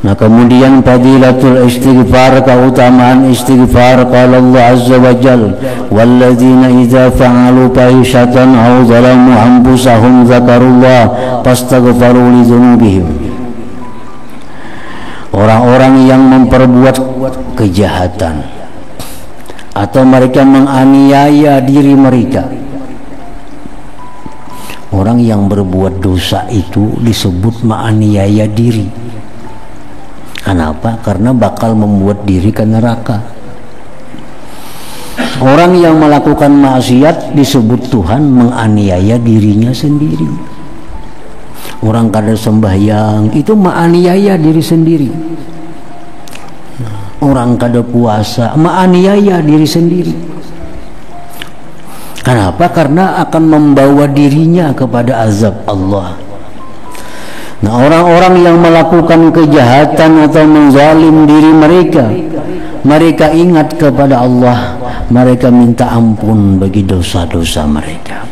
Nah kemudian fadilatul istighfar, keutamaan istighfar, qala Allah azza wa jalla walladzina idza fa'alu fahishatan aw zalamu anfusahum dzakarullah fastaghfaru li dzunubihim. Orang-orang yang memperbuat kejahatan atau mereka menganiaya diri mereka. Orang yang berbuat dosa itu disebut menganiaya diri. Kenapa? Karena bakal membuat diri ke neraka. Orang yang melakukan maksiat disebut Tuhan menganiaya dirinya sendiri. Orang kada sembahyang itu menganiaya diri sendiri. Orang kada puasa menganiaya diri sendiri. Kenapa? Karena akan membawa dirinya kepada azab Allah. Nah orang-orang yang melakukan kejahatan atau menzalim diri mereka, mereka ingat kepada Allah, mereka minta ampun bagi dosa-dosa mereka.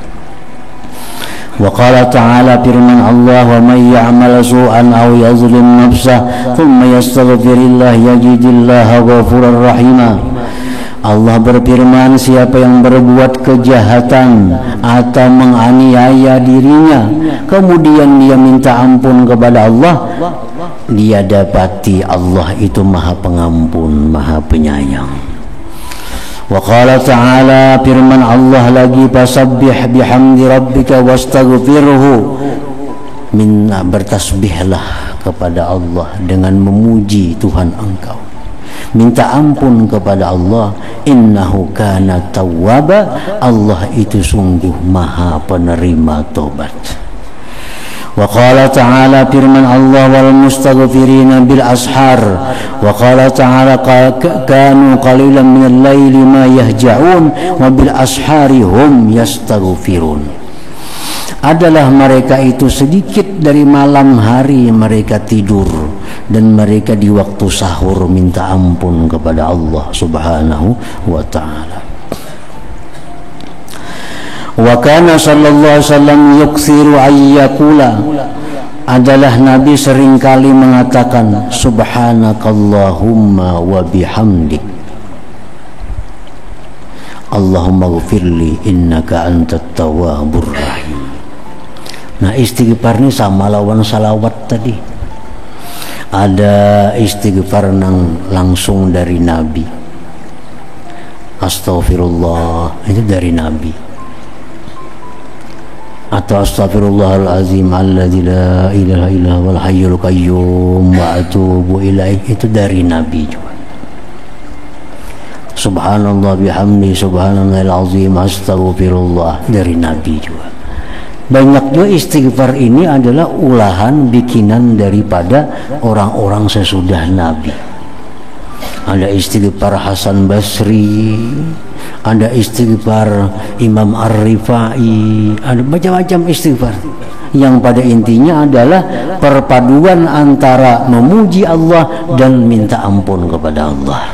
Wa qala ta'ala, firman Allah, wa may ya'mal su'an aw yazlim nafsah thumma yastaghfirillah yajidillaha ghafurar rahima. Allah berfirman, siapa yang berbuat kejahatan atau menganiaya dirinya kemudian dia minta ampun kepada Allah, dia dapati Allah itu Maha Pengampun, Maha Penyayang. Wa qala ta'ala, firman Allah lagi, fasabbih bihamdi rabbika wastaghfirhu, bertasbihlah kepada Allah dengan memuji Tuhan engkau, minta ampun kepada Allah, innahu kana tawwaba, Allah itu sungguh Maha penerima tobat. Wa qala ta'ala, firman Allah, wal mustaghfirina bil ashar. Wa qala ta'ala, kanu qalilan minal laili ma yahja'un wa bil ashari hum yastaghfirun. Adalah mereka itu sedikit dari malam hari mereka tidur, dan mereka di waktu sahur minta ampun kepada Allah subhanahu wa ta'ala. Wa kana sallallahu alaihi wasallam yuksiru ayyakula, adalah Nabi seringkali mengatakan subhanakallahumma wa bihamdik Allahumma ghfirli innaka antat tawwabur rahim. Nah istighfar ini sama lawan salawat tadi. Ada istighfar langsung dari Nabi, astaghfirullah, itu dari Nabi. Atau astaghfirullahalazim alladzi la ilaha illa huwal hayyul qayyum wa atubu ilaih, itu dari Nabi juga. Subhanallah bihamdi subhanallahil azim astaghfirullah, dari Nabi juga. Banyak juga istighfar ini adalah ulahan bikinan daripada orang-orang sesudah Nabi. Ada istighfar Hasan Basri, ada istighfar Imam Ar-Rifai, ada macam-macam istighfar yang pada intinya adalah perpaduan antara memuji Allah dan minta ampun kepada Allah.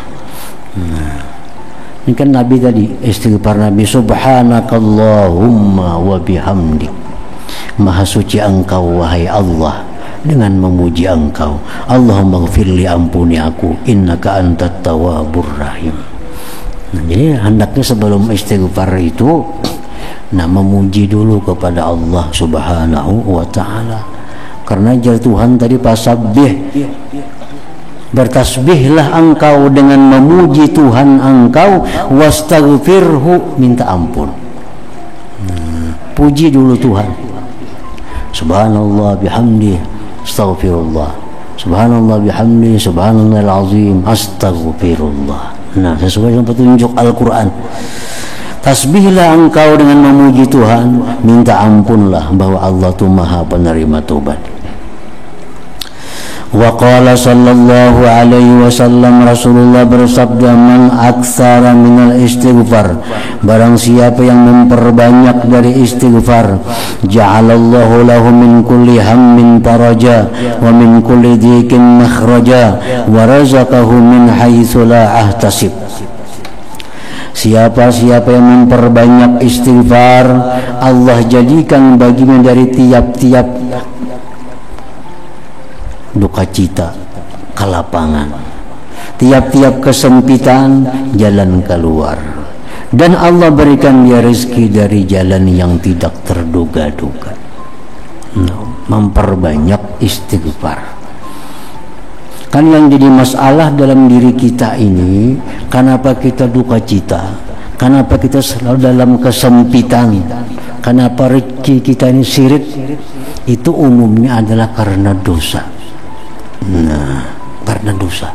Ini kan Nabi tadi, istighfar Nabi, subhanakallahumma wa bihamdik, maha suci engkau wahai Allah dengan memuji engkau, Allahumma ghfirli, ampuni aku, innaka antat tawwabur rahim. Nah, jadi hendaknya sebelum istighfar itu memuji dulu kepada Allah subhanahu wa ta'ala, karena jar Tuhan tadi fasabbih, bertasbihlah engkau dengan memuji Tuhan engkau, wastaghfirhu, minta ampun. Puji dulu Tuhan, subhanallah bihamdi astaghfirullah, subhanallah bihamdi subhanallahil azim astaghfirullah. Nah, sesuai dengan petunjuk Al-Quran. Tasbihlah engkau dengan memuji Tuhan, minta ampunlah bahwa Allah itu Maha penerima taubat. Wa qala sallallahu alaihi wasallam, Rasulullah bersabda, man aktsara minal istighfar, barang siapa yang memperbanyak dari istighfar, ja'alallahu lahu min kulli hammin faraja wa min kulli dhikin makhraja wa razaqahu min haitsu la ahtasib. Siapa-siapa yang memperbanyak istighfar, Allah jadikan baginya dari tiap-tiap duka cita, ke lapangan. Tiap-tiap kesempitan jalan keluar. Dan Allah berikan dia rezeki dari jalan yang tidak terduga-duga. Memperbanyak istighfar. Kan yang jadi masalah dalam diri kita ini, kenapa kita duka cita, kenapa kita selalu dalam kesempitan, kenapa rezeki kita ini sirik, itu umumnya adalah karena dosa. Nah, karena dosa.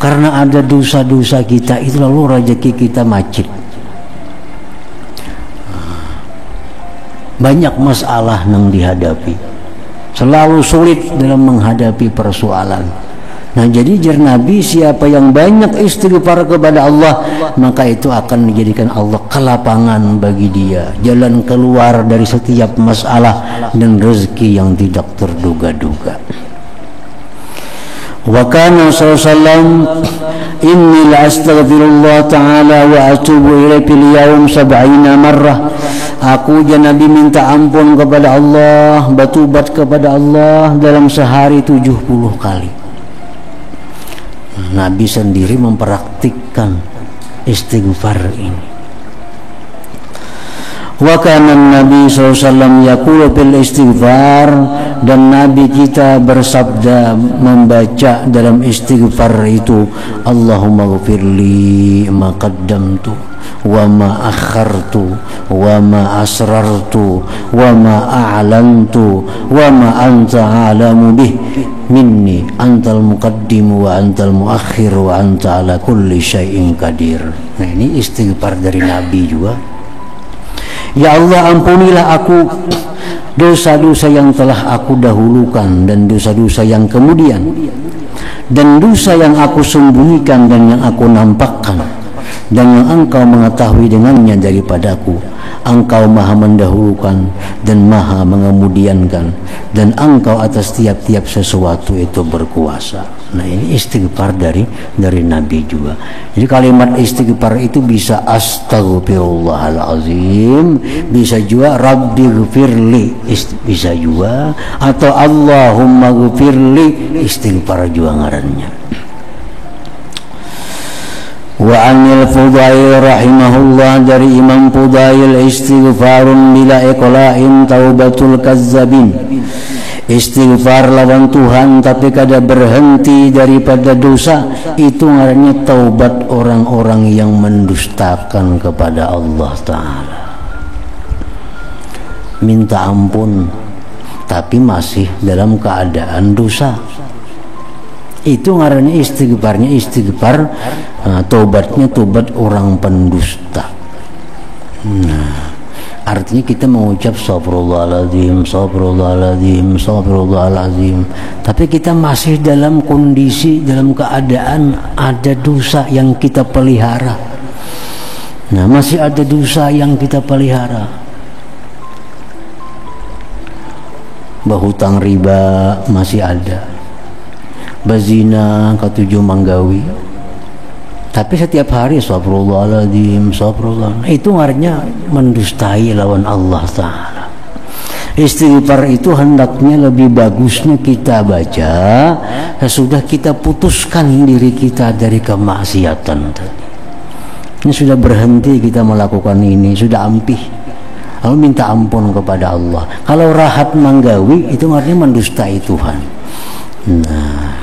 Karena ada dosa-dosa kita itu lalu rezeki kita macet. Banyak masalah yang dihadapi, selalu sulit dalam menghadapi persoalan. Nah, jadi jar Nabi, siapa yang banyak istighfar kepada Allah, maka itu akan menjadikan Allah kelapangan bagi dia, jalan keluar dari setiap masalah dan rezeki yang tidak terduga-duga. Wa kana sallallahu inni la astaghfirullah ta'ala wa atubu ilaihi fil yawm 70 marrah. Aku Nabi minta ampun kepada Allah, bertobat kepada Allah dalam sehari 70 kali. Nabi sendiri mempraktikkan istighfar ini. Wa kana Nabi SAW yaqulu bil istighfar, dan Nabi kita bersabda membaca dalam istighfar itu, Allahumma ghfirli ma qaddamtu wa ma akhartu wa ma asrartu wa ma a'lantu wa ma anta a'lamu bih minni antal muqaddim wa antal muakhir wa anta ala kulli syai'in qadir. Nah, ini istighfar dari Nabi juga. Ya Allah, ampunilah aku dosa-dosa yang telah aku dahulukan dan dosa-dosa yang kemudian, dan dosa yang aku sembunyikan dan yang aku nampakkan, dan yang Engkau mengetahui dengannya daripadaku. Engkau maha mendahulukan dan maha mengemudiankan, dan Engkau atas tiap-tiap sesuatu itu berkuasa. Nah, ini istighfar dari Nabi juga. Jadi kalimat istighfar itu bisa astaghfirullahalazim, bisa juga Rabbi ghfirli, bisa juga, atau Allahumma ghfirli, istighfar juga ngarannya. Wa anil Fudail rahimahullah, dari Imam Fudail, istighfarun bila iqla'in taubatul kazzabin. Istighfar lawan Tuhan tapi kada berhenti daripada dosa, itu ngarannya taubat orang-orang yang mendustakan kepada Allah Ta'ala. Minta ampun tapi masih dalam keadaan dosa, itu ngarannya istighfarnya istighfar, taubatnya taubat orang pendusta. Nah, artinya kita mengucap astagfirullahaladzim, astagfirullahaladzim, astagfirullahaladzim, tapi kita masih dalam kondisi, dalam keadaan ada dosa yang kita pelihara. Nah, masih ada dosa yang kita pelihara. Berhutang riba masih ada, berzina, ketujuh manggawi, tapi setiap hari astagfirullahaladzim, astagfirullah, itu artinya mendustai lawan Allah Ta'ala. Istighfar itu hendaknya lebih bagusnya kita baca sesudah kita putuskan diri kita dari kemaksiatan tadi. Ini sudah berhenti kita melakukan ini, sudah ampih, lalu minta ampun kepada Allah. Kalau rahat manggawi itu artinya mendustai Tuhan. Nah,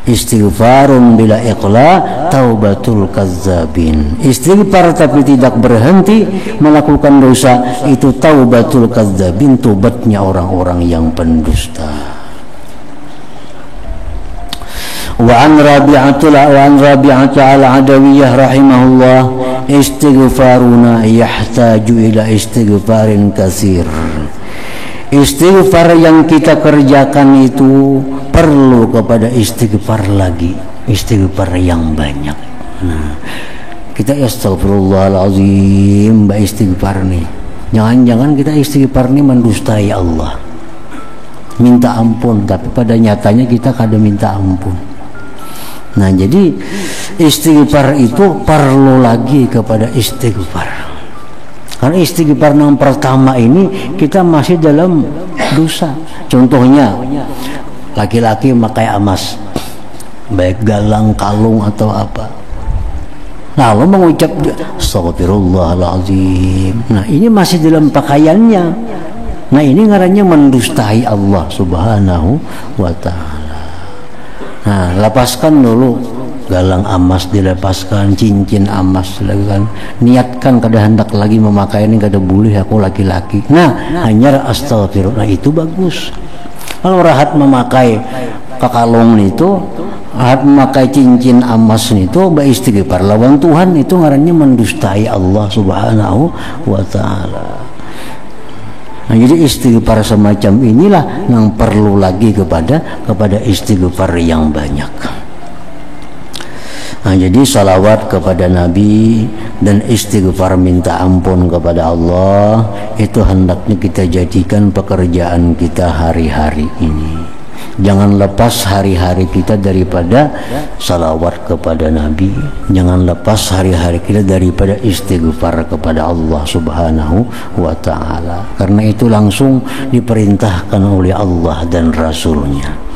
istighfarun bila iqla taubatul kazzabin. Istighfar tapi tidak berhenti melakukan dosa, itu taubatul kazzabin, tobatnya orang-orang yang pendusta. Wa an Rabi'ah al-Adawiyah rahimahullah, istighfaruna yahtaju ila istighfarin katsir. Istighfar yang kita kerjakan itu perlu kepada istighfar lagi, istighfar yang banyak. Nah, kita astagfirullahalazim, istighfar nih. Jangan-jangan kita istighfar nih mendustai Allah, minta ampun, tapi pada nyatanya kita kada minta ampun. Nah, jadi istighfar itu perlu lagi kepada istighfar. Karena istighfar yang pertama ini kita masih dalam dosa. Contohnya laki-laki memakai emas, baik galang, kalung atau apa, lalu mengucap astagfirullahaladzim. Nah ini masih dalam pakaiannya. Nah ini ngarannya mendustai Allah subhanahu wa ta'ala. Nah lepaskan dulu galang emas, dilepaskan cincin emas, kan niatkan kada hendak lagi memakai ini, kada boleh aku laki-laki. Nah hanya astagfirullah. Nah itu bagus. Kalau rahat memakai kalung itu, rahat memakai cincin emas itu, beristighfar lawan Tuhan, itu ngarannya mendustai Allah subhanahu wa ta'ala. Nah, jadi istighfar semacam inilah yang perlu lagi kepada istighfar yang banyak. Nah, jadi salawat kepada Nabi dan istighfar minta ampun kepada Allah itu hendaknya kita jadikan pekerjaan kita hari-hari ini. Jangan lepas hari-hari kita daripada salawat kepada Nabi. Jangan lepas hari-hari kita daripada istighfar kepada Allah subhanahu wa ta'ala. Karena itu langsung diperintahkan oleh Allah dan Rasulnya.